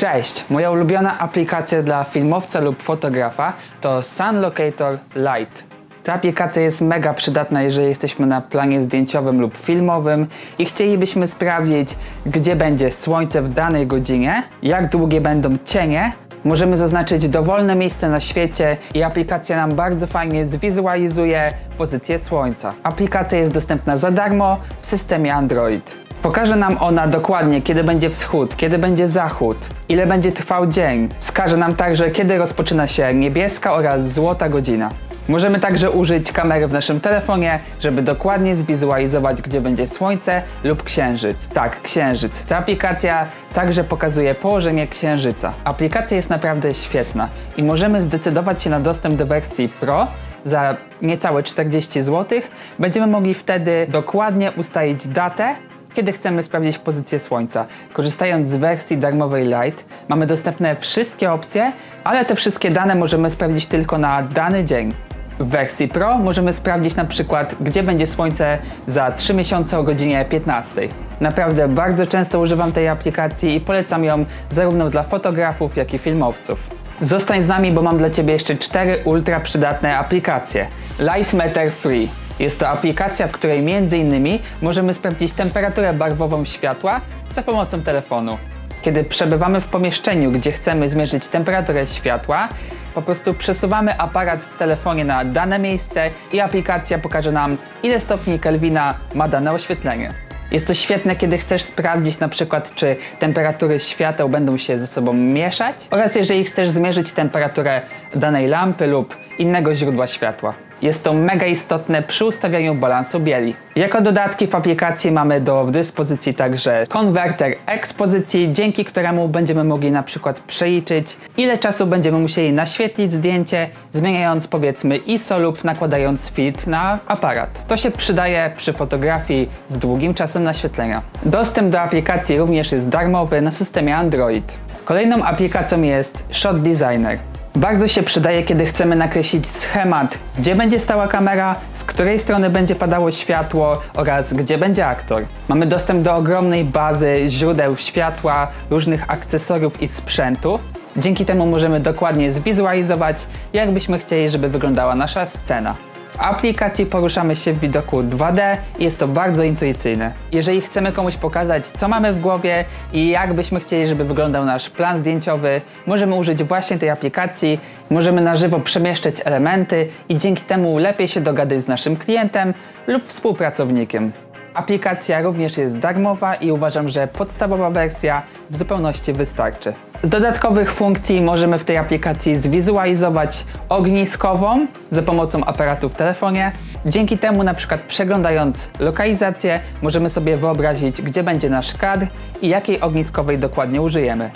Cześć! Moja ulubiona aplikacja dla filmowca lub fotografa to Sun Locator Lite. Ta aplikacja jest mega przydatna, jeżeli jesteśmy na planie zdjęciowym lub filmowym i chcielibyśmy sprawdzić, gdzie będzie słońce w danej godzinie, jak długie będą cienie. Możemy zaznaczyć dowolne miejsce na świecie i aplikacja nam bardzo fajnie zwizualizuje pozycję słońca. Aplikacja jest dostępna za darmo w systemie Android. Pokaże nam ona dokładnie, kiedy będzie wschód, kiedy będzie zachód, ile będzie trwał dzień. Wskaże nam także, kiedy rozpoczyna się niebieska oraz złota godzina. Możemy także użyć kamery w naszym telefonie, żeby dokładnie zwizualizować, gdzie będzie słońce lub księżyc. Tak, księżyc. Ta aplikacja także pokazuje położenie księżyca. Aplikacja jest naprawdę świetna i możemy zdecydować się na dostęp do wersji Pro za niecałe 40 zł. Będziemy mogli wtedy dokładnie ustalić datę, kiedy chcemy sprawdzić pozycję słońca. Korzystając z wersji darmowej Lite mamy dostępne wszystkie opcje, ale te wszystkie dane możemy sprawdzić tylko na dany dzień. W wersji Pro możemy sprawdzić na przykład, gdzie będzie słońce za 3 miesiące o godzinie 15. Naprawdę bardzo często używam tej aplikacji i polecam ją zarówno dla fotografów, jak i filmowców. Zostań z nami, bo mam dla Ciebie jeszcze 4 ultra przydatne aplikacje. Lightmeter Free. Jest to aplikacja, w której m.in. możemy sprawdzić temperaturę barwową światła za pomocą telefonu. Kiedy przebywamy w pomieszczeniu, gdzie chcemy zmierzyć temperaturę światła, po prostu przesuwamy aparat w telefonie na dane miejsce i aplikacja pokaże nam, ile stopni Kelwina ma dane oświetlenie. Jest to świetne, kiedy chcesz sprawdzić na przykład, czy temperatury świateł będą się ze sobą mieszać oraz jeżeli chcesz zmierzyć temperaturę danej lampy lub innego źródła światła. Jest to mega istotne przy ustawianiu balansu bieli. Jako dodatki w aplikacji mamy do dyspozycji także konwerter ekspozycji, dzięki któremu będziemy mogli na przykład przeliczyć, ile czasu będziemy musieli naświetlić zdjęcie, zmieniając powiedzmy ISO lub nakładając filtr na aparat. To się przydaje przy fotografii z długim czasem naświetlenia. Dostęp do aplikacji również jest darmowy na systemie Android. Kolejną aplikacją jest Shot Designer. Bardzo się przydaje, kiedy chcemy nakreślić schemat, gdzie będzie stała kamera, z której strony będzie padało światło oraz gdzie będzie aktor. Mamy dostęp do ogromnej bazy źródeł światła, różnych akcesoriów i sprzętu. Dzięki temu możemy dokładnie zwizualizować, jak byśmy chcieli, żeby wyglądała nasza scena. W aplikacji poruszamy się w widoku 2D i jest to bardzo intuicyjne. Jeżeli chcemy komuś pokazać, co mamy w głowie i jak byśmy chcieli, żeby wyglądał nasz plan zdjęciowy, możemy użyć właśnie tej aplikacji, możemy na żywo przemieszczać elementy i dzięki temu lepiej się dogadać z naszym klientem lub współpracownikiem. Aplikacja również jest darmowa i uważam, że podstawowa wersja w zupełności wystarczy. Z dodatkowych funkcji możemy w tej aplikacji zwizualizować ogniskową za pomocą aparatu w telefonie. Dzięki temu na przykład przeglądając lokalizację możemy sobie wyobrazić, gdzie będzie nasz kadr i jakiej ogniskowej dokładnie użyjemy.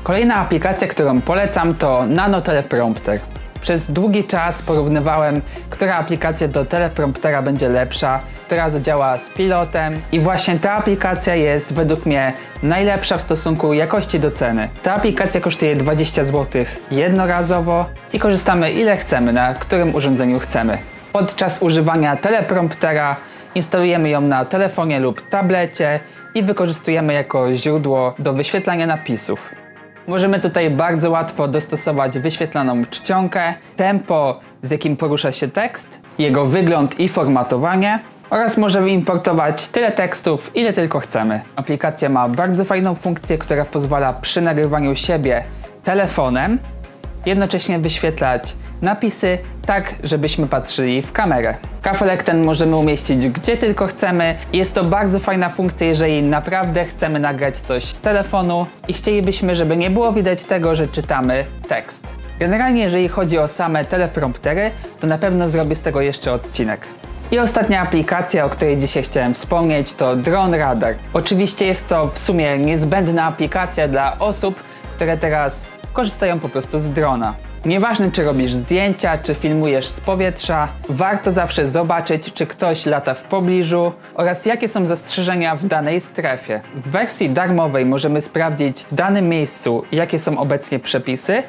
Kolejna aplikacja, którą polecam, to Nano Teleprompter. Przez długi czas porównywałem, która aplikacja do telepromptera będzie lepsza, która zadziała z pilotem i właśnie ta aplikacja jest według mnie najlepsza w stosunku jakości do ceny. Ta aplikacja kosztuje 20 zł jednorazowo i korzystamy ile chcemy, na którym urządzeniu chcemy. Podczas używania telepromptera instalujemy ją na telefonie lub tablecie i wykorzystujemy jako źródło do wyświetlania napisów. Możemy tutaj bardzo łatwo dostosować wyświetlaną czcionkę, tempo, z jakim porusza się tekst, jego wygląd i formatowanie oraz możemy importować tyle tekstów, ile tylko chcemy. Aplikacja ma bardzo fajną funkcję, która pozwala przy nagrywaniu siebie telefonem jednocześnie wyświetlać napisy tak, żebyśmy patrzyli w kamerę. Kafelek ten możemy umieścić gdzie tylko chcemy. Jest to bardzo fajna funkcja, jeżeli naprawdę chcemy nagrać coś z telefonu i chcielibyśmy, żeby nie było widać tego, że czytamy tekst. Generalnie jeżeli chodzi o same telepromptery, to na pewno zrobię z tego jeszcze odcinek. I ostatnia aplikacja, o której dzisiaj chciałem wspomnieć, to Drone Radar. Oczywiście jest to w sumie niezbędna aplikacja dla osób, które teraz korzystają po prostu z drona. Nieważne, czy robisz zdjęcia, czy filmujesz z powietrza, warto zawsze zobaczyć, czy ktoś lata w pobliżu oraz jakie są zastrzeżenia w danej strefie. W wersji darmowej możemy sprawdzić w danym miejscu, jakie są obecnie przepisy,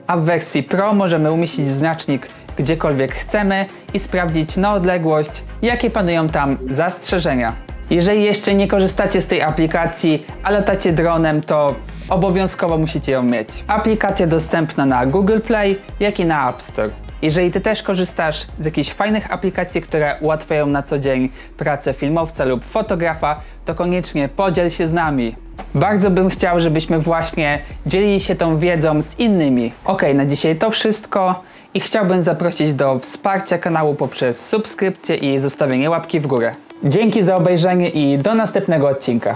a w wersji Pro możemy umieścić znacznik gdziekolwiek chcemy i sprawdzić na odległość, jakie panują tam zastrzeżenia. Jeżeli jeszcze nie korzystacie z tej aplikacji, a latacie dronem, to Obowiązkowo musicie ją mieć. Aplikacja dostępna na Google Play, jak i na App Store. Jeżeli Ty też korzystasz z jakichś fajnych aplikacji, które ułatwiają na co dzień pracę filmowca lub fotografa, to koniecznie podziel się z nami. Bardzo bym chciał, żebyśmy właśnie dzielili się tą wiedzą z innymi. Ok, na dzisiaj to wszystko i chciałbym zaprosić do wsparcia kanału poprzez subskrypcję i zostawienie łapki w górę. Dzięki za obejrzenie i do następnego odcinka.